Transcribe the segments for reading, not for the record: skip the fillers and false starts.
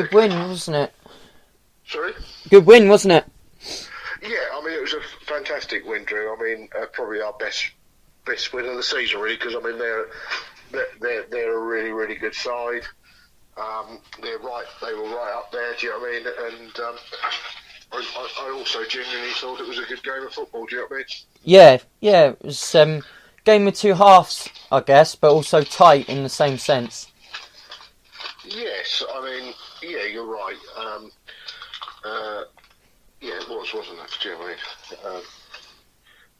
good win, wasn't it? Sorry? Good win, wasn't it? Yeah, I mean, it was a fantastic win, Drew. I mean, probably our best win of the season, really, because I mean they're a really, really good side. They were right up there. Do you know what I mean? And I also genuinely thought it was a good game of football. Do you know what I mean? Yeah, it was game with two halves, I guess, but also tight in the same sense. Yes, I mean, yeah, you're right. Yeah, it was, wasn't it? Do you know what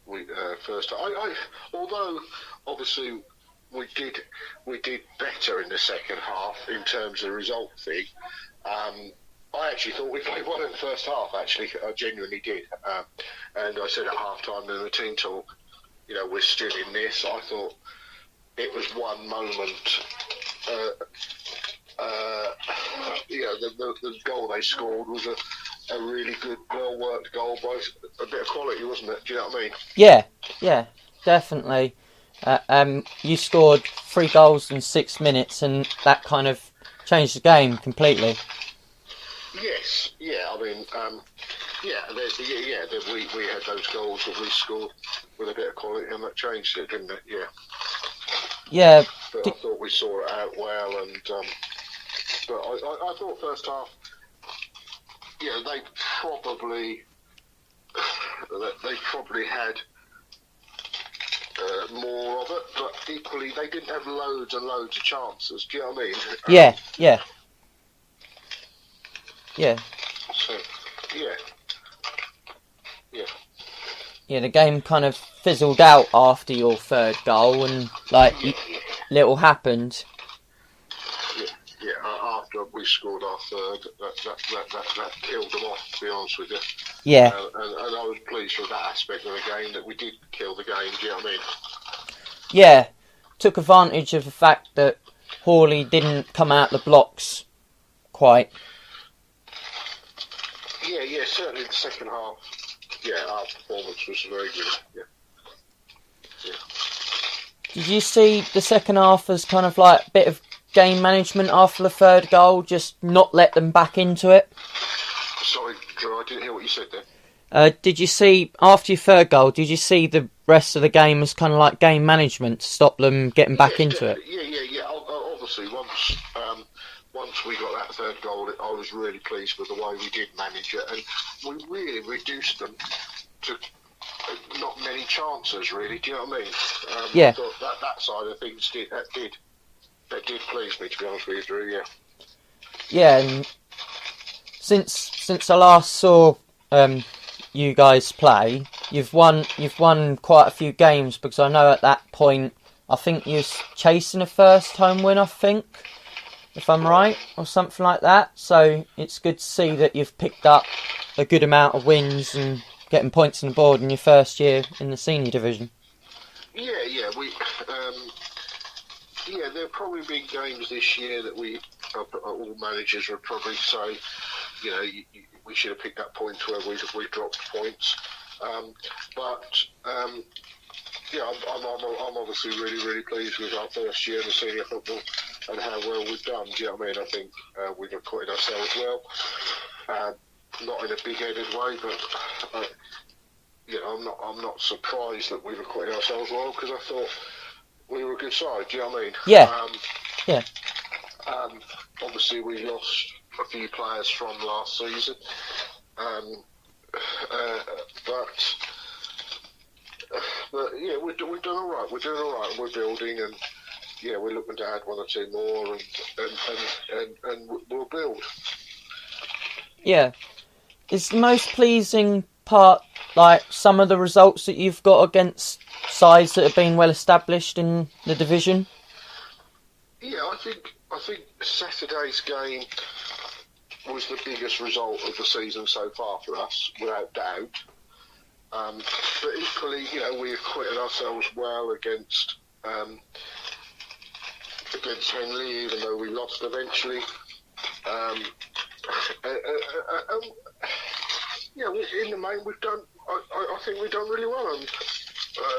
I mean? First, although obviously we did better in the second half in terms of result thing. I actually thought we played well in the first half. Actually, I genuinely did. And I said at half time in the team talk, you know, we're still in this. I thought it was one moment. You know, the goal they scored was a really good, well-worked goal by a bit of quality, wasn't it? Do you know what I mean? Yeah, definitely. You scored 3 goals in 6 minutes, and that kind of changed the game completely. Yes, yeah. I mean, we had those goals that we scored with a bit of quality, and that changed it, didn't it? Yeah. Yeah. But I thought we saw it out well, and but I thought first half, you know, they probably had more of it, but equally they didn't have loads and loads of chances. Do you know what I mean? Yeah. So, yeah. Yeah, the game kind of fizzled out after your third goal, and little happened. Yeah. After we scored our third, that killed them off, to be honest with you. Yeah. And I was pleased with that aspect of the game, that we did kill the game. Do you know what I mean? Yeah, took advantage of the fact that Haughley didn't come out the blocks quite. Yeah, certainly the second half. Yeah, our performance was very good. Yeah. Did you see the second half as kind of like a bit of game management after the third goal, just not let them back into it? Sorry, Drew, I didn't hear what you said there. Did you see, after your third goal, did you see the rest of the game as kind of like game management to stop them getting back into it? Yeah. Obviously, once we got that third goal, I was really pleased with the way we did manage it, and we really reduced them to not many chances, really. Do you know what I mean? Yeah. I thought that side of things did please me, to be honest with you, Drew. Yeah. Yeah, and since I last saw you guys play, you've won quite a few games, because I know at that point I think you was chasing a first home win, I think, if I'm right, or something like that. So it's good to see that you've picked up a good amount of wins and getting points on the board in your first year in the senior division. Yeah. There'll probably be games this year that all managers would probably say, you know, we should have picked up points where we dropped points. Yeah, I'm obviously really, really pleased with our first year in the senior football and how well we've done. Do you know what I mean? I think we've acquitted ourselves well. Not in a big-headed way, but you know, I'm not surprised that we've acquitted ourselves well, because I thought we were a good side. Do you know what I mean? Yeah. Obviously, we lost a few players from last season, but yeah, we're doing all right. We're doing all right, and we're building, and yeah, we're looking to add 1 or 2 more, and we'll build. Yeah. Is the most pleasing part like some of the results that you've got against sides that have been well established in the division? Yeah, I think Saturday's game was the biggest result of the season so far for us, without doubt. But equally, you know, we acquitted ourselves well against Henley, even though we lost eventually. Yeah, in the main, we've done. I think we've done really well. And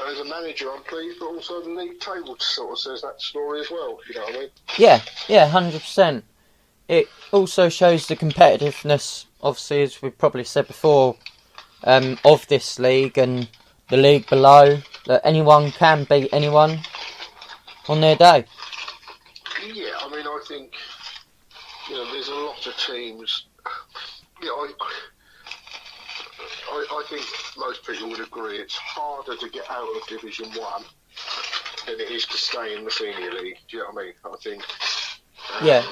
as a manager, I'm pleased, but also the league table sort of says that story as well. You know what I mean? Yeah, 100%. it also shows the competitiveness, obviously, as we've probably said before, of this league and the league below, that anyone can beat anyone on their day. Yeah, I mean, I think, there's a lot of teams. I think most people would agree it's harder to get out of Division 1 than it is to stay in the Senior League. Do you know what I mean? I think. Yeah.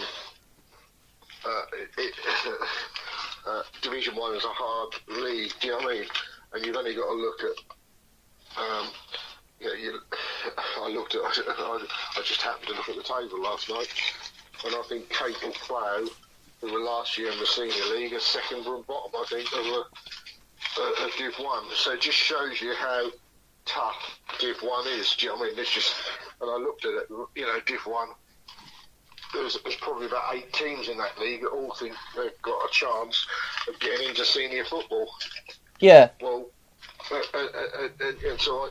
Division 1 is a hard league. Do you know what I mean? And you've only got to look at. I just happened to look at the table last night, and I think Capel Plough, who were last year in the Senior League, are second from bottom, I think, of Div 1. So it just shows you how tough Div 1 is. Do you know what I mean? And I looked at it, Div 1, there's probably about 8 teams in that league that all think they've got a chance of getting into senior football. Yeah. Well, and so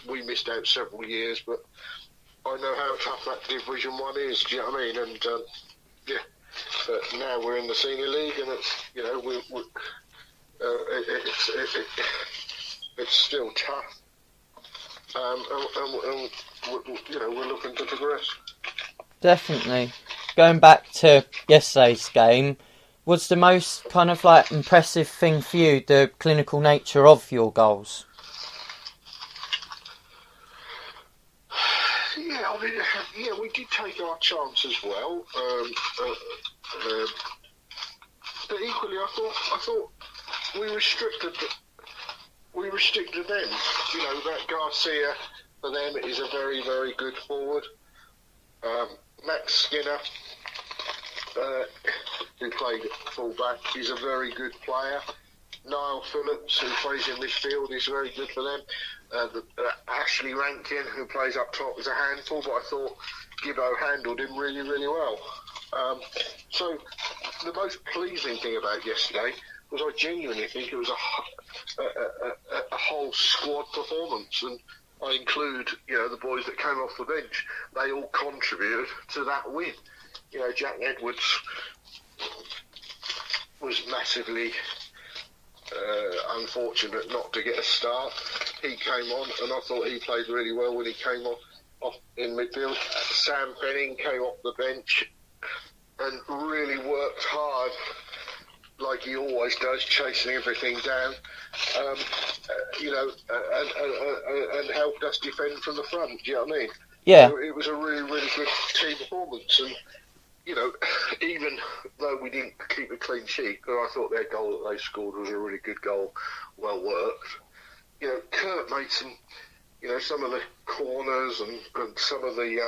we missed out several years, but I know how tough that Division 1 is. Do you know what I mean? And but now we're in the Senior League, and it's still tough. And we're looking to progress. Definitely. Going back to yesterday's game, was the most kind of like impressive thing for you the clinical nature of your goals? Yeah, I mean, we did take our chance as well. But equally, I thought we restricted them. That Garcia for them is a very, very good forward. Max Skinner, who played at full-back, is a very good player. Niall Phillips, who plays in midfield, is very good for them. Ashley Rankin, who plays up top, is a handful, but I thought Gibbo handled him really, really well. So the most pleasing thing about yesterday was I genuinely think it was a whole squad performance, and I include the boys that came off the bench. They all contributed to that win. Jack Edwards was massively unfortunate not to get a start. He came on, and I thought he played really well when he came off in midfield. Sam Penning came off the bench and really worked hard, like he always does, chasing everything down, and helped us defend from the front. Do you know what I mean? Yeah. So it was a really, really good team performance, and even though we didn't keep a clean sheet, but I thought their goal that they scored was a really good goal, well worked. Kurt made some of the corners and some of the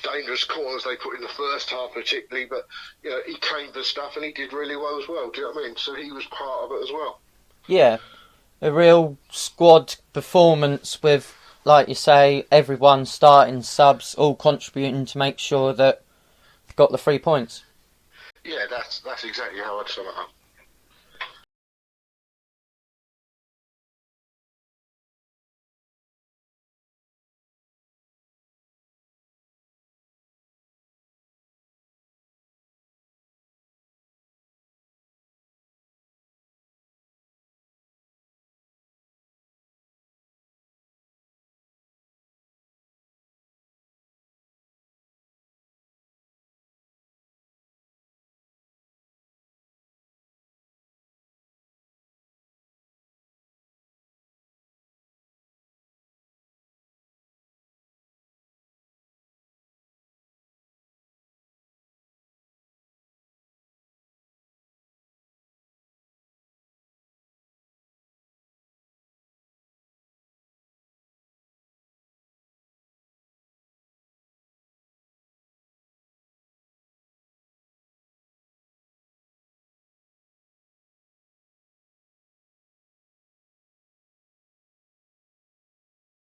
dangerous corners they put in the first half particularly, but he came for stuff and he did really well as well. Do you know what I mean? So he was part of it as well. Yeah, a real squad performance with, like you say, everyone starting subs all contributing to make sure that they've got the 3 points. Yeah, that's exactly how I'd sum it up.